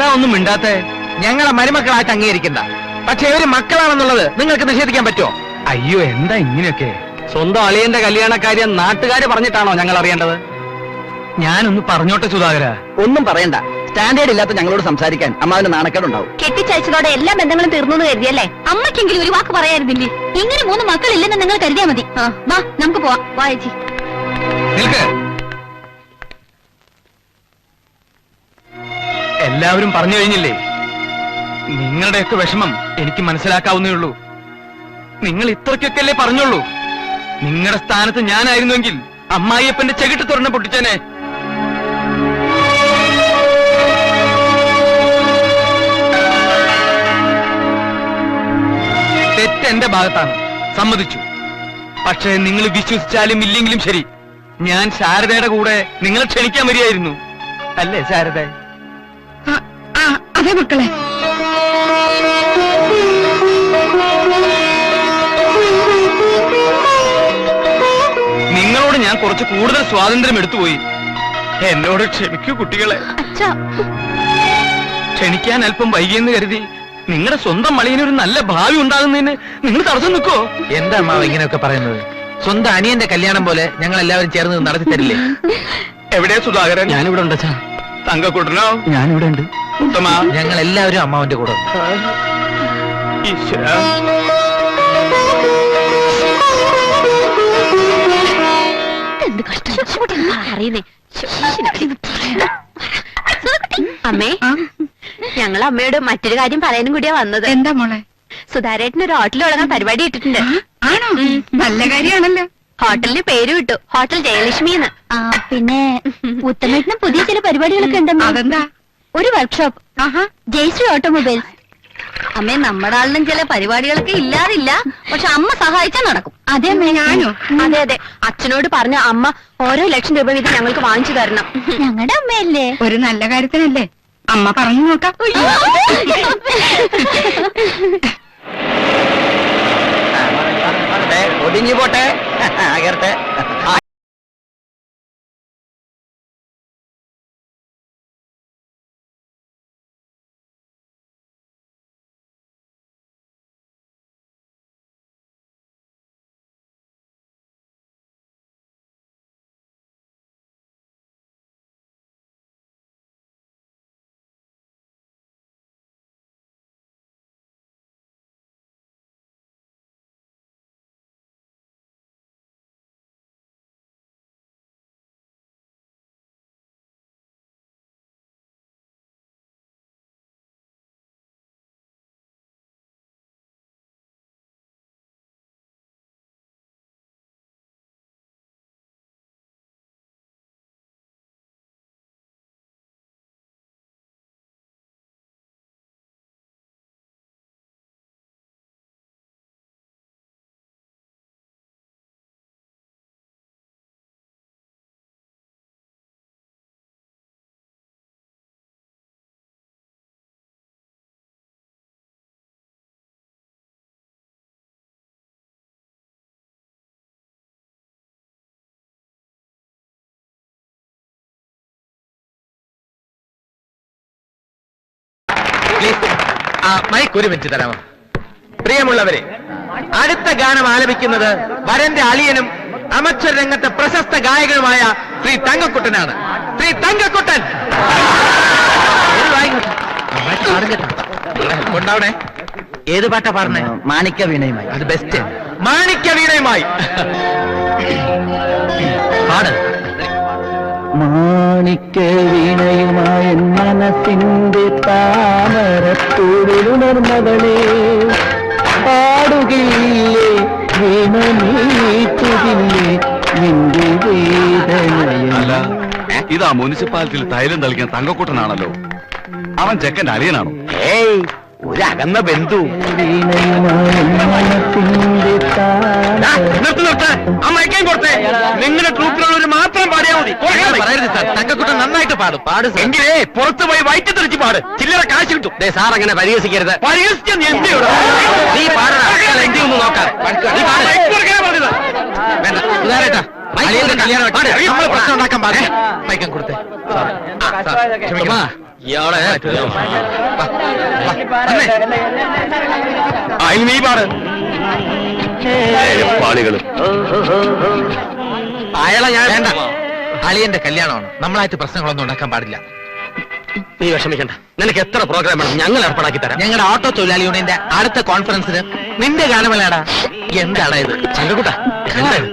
എന്താ ഒന്നും മിണ്ടാത്തെ? ഞങ്ങളെ മരുമക്കളായിട്ട് അംഗീകരിക്കണ്ട. പക്ഷെ ഇവര് മക്കളാണെന്നുള്ളത് നിങ്ങൾക്ക് നിഷേധിക്കാൻ പറ്റുമോ? അയ്യോ, എന്താ ഇങ്ങനെയൊക്കെ? സ്വന്തം അളിയന്റെ കല്യാണക്കാര്യം നാട്ടുകാര് പറഞ്ഞിട്ടാണോ ഞങ്ങൾ അറിയേണ്ടത്? ഞാനൊന്ന് പറഞ്ഞോട്ടെ സുധാകര. ഒന്നും പറയണ്ട. സ്റ്റാൻഡേർഡ് ഇല്ലാത്ത ഞങ്ങളോട് സംസാരിക്കാൻ അമ്മാവിന്റെ നാണക്കേടുണ്ടാവും. കെട്ടിച്ചയച്ചതോടെ എല്ലാ ബന്ധങ്ങളും തീർന്നു കരുതിയല്ലേ? അമ്മയ്ക്കെങ്കിലും ഒരു വാക്ക് പറയായിരുന്നില്ലേ? ഇങ്ങനെ 3 മക്കളില്ലെന്ന് നിങ്ങൾ കരുതിയാ മതി. വാ, നമുക്ക് പോവാം. വാ ചേച്ചി. എല്ലാവരും പറഞ്ഞു കഴിഞ്ഞില്ലേ? നിങ്ങളുടെയൊക്കെ വിഷമം എനിക്ക് മനസ്സിലാക്കാവുന്നേ ഉള്ളൂ. നിങ്ങൾ ഇത്രയ്ക്കൊക്കെയല്ലേ പറഞ്ഞോളൂ. നിങ്ങളുടെ സ്ഥാനത്ത് ഞാനായിരുന്നുവെങ്കിൽ അമ്മായിയപ്പന്റെ ചെകിട്ട് തുറന്ന് പൊട്ടിച്ചേനെ. തെറ്റ് എന്റെ ഭാഗത്താണ്, സമ്മതിച്ചു. പക്ഷേ നിങ്ങൾ വിശ്വസിച്ചാലും ഇല്ലെങ്കിലും ശരി, ഞാൻ ശാരദയുടെ കൂടെ നിങ്ങളെ ക്ഷണിക്കാൻ വരികയായിരുന്നു. അല്ലേ ശാരദ? അതെ മക്കളെ. നിങ്ങളോട് ഞാൻ കുറച്ച് കൂടുതൽ സ്വാതന്ത്ര്യം എടുത്തുപോയി. എന്നോട് ക്ഷമിക്കൂ കുട്ടികളെ. ക്ഷണിക്കാൻ അല്പം വൈകിയെന്ന് കരുതി നിങ്ങളുടെ സ്വന്തം മളിയനൊരു നല്ല ഭാവി ഉണ്ടാകുന്നതിന് നിങ്ങൾ തടസ്സം നിൽക്കോ? എന്താ അമ്മാവ് ഇങ്ങനെയൊക്കെ പറയുന്നത്? സ്വന്തം അനിയന്റെ കല്യാണം പോലെ ഞങ്ങൾ എല്ലാവരും ചേർന്ന് നടത്തി തരില്ലേ? എവിടെയാ സുധാകരൻ? ഞാനിവിടെ ഉണ്ട്. തങ്കക്കൂട്ടനോ? ഞാനിവിടെ ഉണ്ട്. ഞങ്ങൾ എല്ലാവരും അമ്മാവന്റെ കൂടെ. അമ്മേ, ഞങ്ങൾ അമ്മയോട് മറ്റൊരു കാര്യം പറയാനും കൂടിയാ വന്നത്. എന്താ മോളെ? സുധാരേട്ടന് ഒരു ഹോട്ടൽ തുടങ്ങാൻ പരിപാടി ഇട്ടിട്ടുണ്ട്. ആണോ? നല്ല കാര്യമാണല്ലോ. ഹോട്ടലിന് പേര് വിട്ടു, ഹോട്ടൽ ജയലക്ഷ്മി എന്ന്. പിന്നെ ഉത്തമേട്ടനും പുതിയ ചില പരിപാടികളൊക്കെ ഉണ്ടെന്ന്. അതെന്താ? ഒരു വർക്ക്ഷോപ്പ്, ജയശ്രീ ഓട്ടോമൊബൈൽസ്. അമ്മേ, നമ്മുടെ ആളിനും ചില പരിപാടികളൊക്കെ ഇല്ലാതില്ല. പക്ഷെ അമ്മ സഹായിച്ചാൽ നടക്കും. അതെ അമ്മേ. ഞാനോ? അതെ അതെ. അച്ഛനോട് പറഞ്ഞ അമ്മ ഓരോ ലക്ഷം രൂപ വീതം ഞങ്ങൾക്ക് വാങ്ങിച്ചു തരണം. ഞങ്ങളുടെ അമ്മയല്ലേ? ഒരു നല്ല കാര്യത്തിനല്ലേ? അമ്മ പറഞ്ഞു നോക്കാം. ഒടിഞ്ഞു പോട്ടെ. മൈക്ക് ഒരു മിനിറ്റ് തരാമോ? പ്രിയമുള്ളവരെ, അടുത്ത ഗാനം ആലപിക്കുന്നത് വരന്റെ അളിയനും അമച്ചർ രംഗത്തെ പ്രശസ്ത ഗായകനുമായ ശ്രീ തങ്കക്കുട്ടനാണ്. ശ്രീ തങ്കക്കുട്ടൻ കൊണ്ടാവണേ. ഏത് പാട്ടാ പാടുന്നേ? മാണിക്യ വീണയുമായി. അത് ബെസ്റ്റ്. മാണിക്യ വീണയുമായി പാട്. മാണിക്യ വീണയുമായ മനസ്സിന്റെ താമരപ്പൂവിലുണർന്നവളെ പാടുകില്ലേ, വീണ നീട്ടുകില്ലേ നിന്റെ വേദനയല്ല. ഇതാ മുനിസിപ്പാലിറ്റിയിൽ തൈലം തളിക്കാൻ തങ്കക്കൂട്ടനാണല്ലോ. അവൻ ചെക്കൻ്റെ അളിയനാണോ? ഏയ്, ഒരു അകന്ന ബന്ധു. നിങ്ങളുടെ ട്രൂപ്പിലുള്ളവർ മാത്രം പാടിയാൽ മതി. പറയരുത് സാർ, തങ്കക്കുട്ടൻ നന്നായിട്ട് പാടും. എങ്കിലേ പുറത്തു പോയി വയറ്റി തെറിച്ച് പാട്, ചില്ലറ കാശ് കിട്ടും. സാർ അങ്ങനെ പരിഹസിക്കരുത്. പരിഹസിച്ച നീ പാടാ, എന്തി ഒന്ന് നോക്കാം. വേണ്ട സുധാരേട്ടാ, അളിയന്റെ കല്യാണം നമ്മൾ പ്രശ്നം ഉണ്ടാക്കാൻ പാടില്ല. മയക്കം കൊടുത്തേ. ക്ഷമിക്കണം. ഇയാളെ അതിന് നീ പാട്. പാളികള് അയാളെ ഞാൻ വേണ്ട. അളിയന്റെ കല്യാണമാണ്, നമ്മളായിട്ട് പ്രശ്നങ്ങളൊന്നും ഉണ്ടാക്കാൻ പാടില്ല. നീ വിഷമിക്കണ്ട. നിനക്ക് എത്ര പ്രോഗ്രാം വേണം ഞങ്ങൾ ഏർപ്പാടാക്കി തരാം. ഞങ്ങളുടെ ഓട്ടോ തൊഴിലാളി യൂണിയന്റെ അടുത്ത കോൺഫറൻസിന് നിന്റെ ഗാനമേളാടാ. എന്താണ് ഇത് ചങ്കക്കുട്ട? എന്താ ഇത്?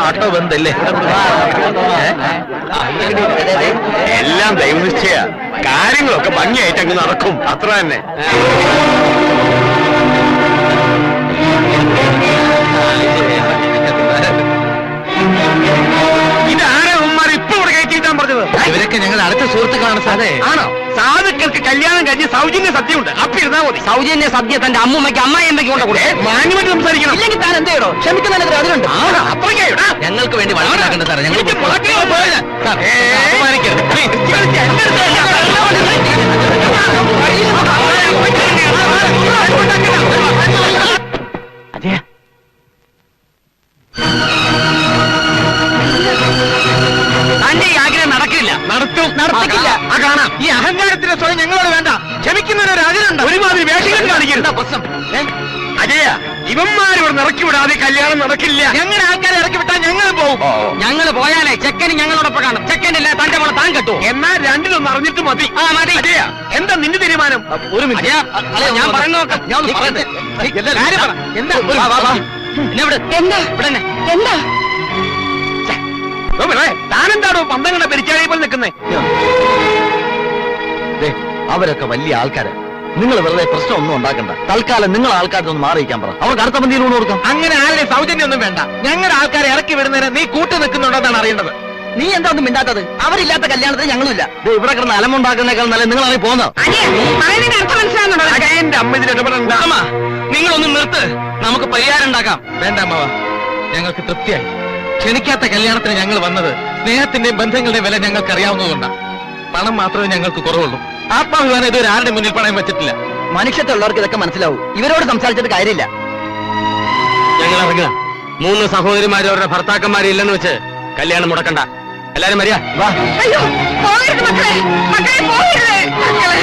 ഓട്ടോ ബന്ധല്ലേ? എല്ലാം ദൈവനിശ്ചയ. കാര്യങ്ങളൊക്കെ ഭംഗിയായിട്ട് അങ്ങ് നടക്കും, അത്ര തന്നെ. ഇതാരാ ഉമ്മാർ ഇപ്പൊ ഇവിടെ കയറ്റിയിട്ടാൻ പറഞ്ഞത്? ഇവരൊക്കെ ഞങ്ങളുടെ അടുത്ത സുഹൃത്തുക്കളാണ് സാറേ. ആണോ? സാധുക്കൾക്ക് കല്യാണം കഴിഞ്ഞ് സൗജന്യ സദ്യയുണ്ട്, അപ്പൊ ഇരുന്നാ മതി. സൗജന്യ സദ്യ തന്റെ അമ്മൂമ്മയ്ക്ക് അമ്മായിയമ്മയ്ക്ക് കൊണ്ട് കൊടുക്കേ. മാന്യമായിട്ട് സംസാരിക്കണം. ഇല്ലെങ്കിൽ താൻ എന്ത് ചെയ്യണോ? ക്ഷമിക്കുന്നതിന് അതിലുണ്ട്. അത്രയ്ക്കാ ഞങ്ങൾക്ക് വേണ്ടി വഴക്കുണ്ടാക്കണ്ട സാറേ. ഞങ്ങൾ അജയ, തന്റെ ഈ ആഗ്രഹം നടക്കില്ല. നടത്തിക്കില്ല. ആ കാണാം. ഈ അഹങ്കാരത്തിന്റെ സ്വയം ഞങ്ങളോട് വേണ്ട. ക്ഷമിക്കുന്നവരൊരു അതിലുണ്ട്. ഒരുമാതിരി വേഷങ്ങൾ കാണിക്കരുത്. പ്രശ്നം അജയ, ഇവന്മാരിവിടെ ഇറക്കി വിടാതെ കല്യാണം നടക്കില്ല. ഞങ്ങളുടെ ആൾക്കാരെ ഇറക്കി വിട്ടാൽ ഞങ്ങൾ പോകും. ഞങ്ങൾ പോയാലേ ചെക്കന് ഞങ്ങളോടൊപ്പം കാണും. ചെക്കനില്ല തന്റെ മോളെ താൻ കെട്ടുവോ? എന്നാൽ രണ്ടിലൊന്ന് അറിഞ്ഞിട്ട് മതി. ആ മതി. അജയ, എന്താ നിന്റെ തീരുമാനം? ഒരു മിനിറ്റ്. അജയ, ഞാൻ പറഞ്ഞു നോക്കാം. ഞാൻ ഒന്ന് പറയട്ടെ. കാര്യം പറ. എന്താ? വാ, വാ, വാ. എന്നെ വിട്. എന്താ ഇവിടെ തന്നെ. എന്താ താനെന്താണോ പന്തങ്ങളുടെ പെരിച്ചാഴി പോലെ നിൽക്കുന്നേ? അവരൊക്കെ വലിയ ആൾക്കാര്. നിങ്ങൾ വെറുതെ പ്രശ്നമൊന്നും ഉണ്ടാക്കണ്ട. തൽക്കാലം നിങ്ങൾ ആൾക്കാരൊന്ന് മാറിയിക്കാൻ പറ. അവർക്ക് അടുത്ത പന്തിയിൽ ഊണ് കൊടുക്കാം. അങ്ങനെ ആരുടെ സൗജന്യമൊന്നും വേണ്ട. ഞങ്ങളുടെ ആൾക്കാരെ ഇറക്കി വിടുന്നതിന് നീ കൂട്ടു നിൽക്കുന്നുണ്ടെന്നാണ് അറിയേണ്ടത്. നീ എന്താ ഒന്നും മിണ്ടാത്തത്? അവരില്ലാത്ത കല്യാണത്തിന് ഞങ്ങളുമില്ല. ഇവിടെ കിടന്ന് അലമുണ്ടാക്കുന്നേക്കാൾ നല്ല നിങ്ങൾ അറിയി പോകുന്നത്. പറയുന്നതിന് അർത്ഥം മനസ്സിലാകുന്നുണ്ടോ? അജയന്റെ അമ്മ ഇതിൽ ഇടപെടണ്ട. നിങ്ങളൊന്നും നിർത്ത്. നമുക്ക് പരിഹാരം ഉണ്ടാക്കാം. വേണ്ട അമ്മവ, ഞങ്ങൾക്ക് തൃപ്തിയായി. ക്ഷണിക്കാത്ത കല്യാണത്തിന് ഞങ്ങൾ വന്നത് സ്നേഹത്തിന്റെയും ബന്ധങ്ങളുടെയും വില ഞങ്ങൾക്ക് അറിയാവുന്നതുകൊണ്ടാണ്. പണം മാത്രമേ ഞങ്ങൾക്ക് കുറവുള്ളൂ. ആത്മാഭിമാനം ഇതുവരെ ആരുടെ മുന്നിൽ പണയം വെച്ചിട്ടില്ല. മനുഷ്യത്തുള്ളവർക്ക് ഇതൊക്കെ മനസ്സിലാവും. ഇവരോട് സംസാരിച്ചിട്ട് കാര്യമില്ല. ഞങ്ങൾ ഇറങ്ങുക. 3 സഹോദരിമാരും അവരുടെ ഭർത്താക്കന്മാരും ഇല്ലെന്ന് വെച്ച് കല്യാണം മുടക്കണ്ട. എല്ലാരും വരിക. വാ. അയ്യോ പോകരുത് മക്കളെ, മക്കളെ പോകരുത് മക്കളെ.